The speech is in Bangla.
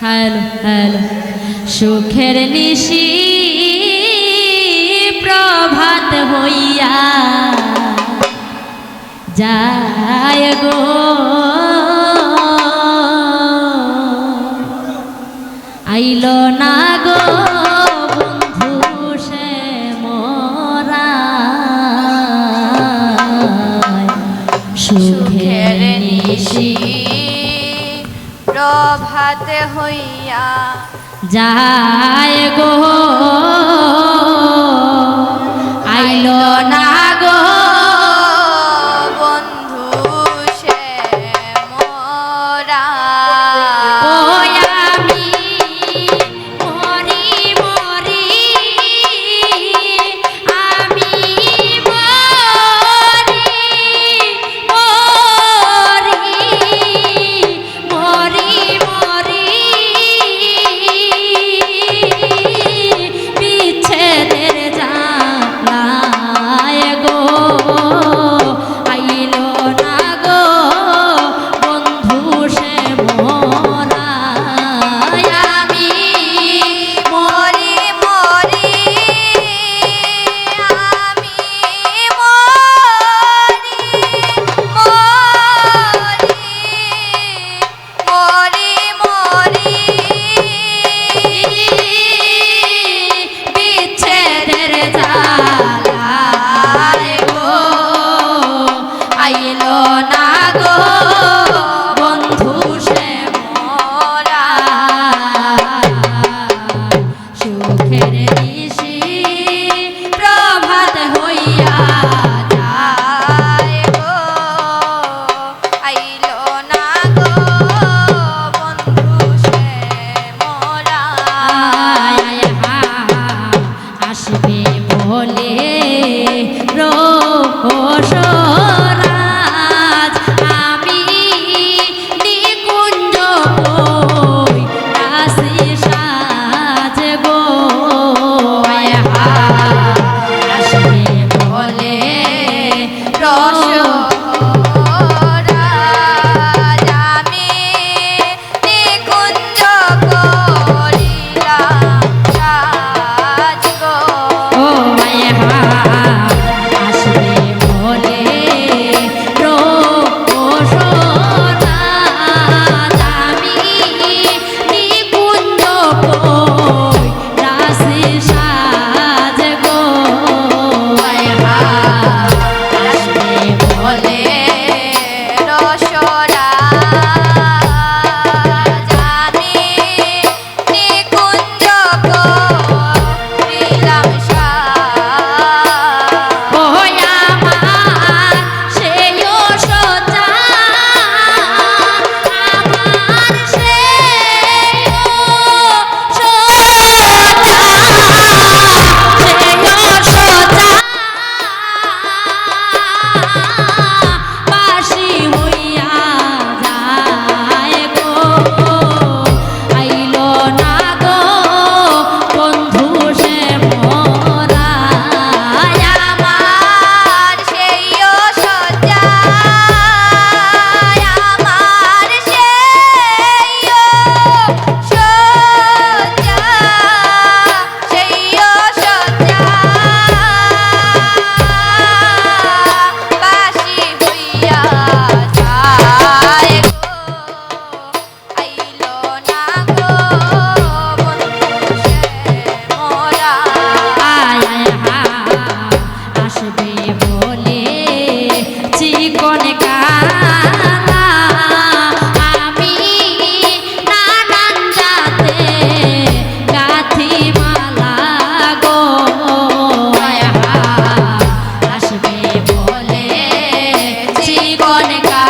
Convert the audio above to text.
হ্যালো হ্যালো সুখের নিশি প্রভাত হইয়া যায় গো আইল না গো বন্ধু সে মোরা সুখের নিশি প্রভাত হইয়া যায় গো আইল না গো বন্ধু সে মোরা আমি মরি মরি আমি মরি মরি মরি বিচ্ছেদের জ্বালায় গো আইল না গো বন্ধু সে মোরা আমি মরি মরি আমি মরি মরি বিচ্ছেদের জ্বালায় গো আইল না গো বন্ধু সে মোরা সুখের নিশি প্রভাত হইয়া যায় গো আইল না গো বন্ধু সে মোরা আসবে বলে রোষরাজ আমি নিকুঞ্জ কই রাশি সাজ গো আসবে বলে রসরাজ আমি নিকুঞ্জ করিলাম সাজ গো ও আসবে বলে রোষরাজ আমি নিকুঞ্জ কই রাশি সাজ গো আসবে বলে রসরাজ আমি নিকুঞ্জ করিলাম সাজ ও আমার সেই সজা আমার সেই সজা বাসি হইয়া যায় গো আইল না গো বন্ধু সে মোরা আমার সেই সজ্জা আমার সেই সজ্জা সেই সজ্জা বাসি হইয়া যায় গো আইল না গো বন্ধু সে মোরা আসবে বলে চিকন কালা আমি নানান জাতে গাথি মালা গো আসবে বলে চিকন কালা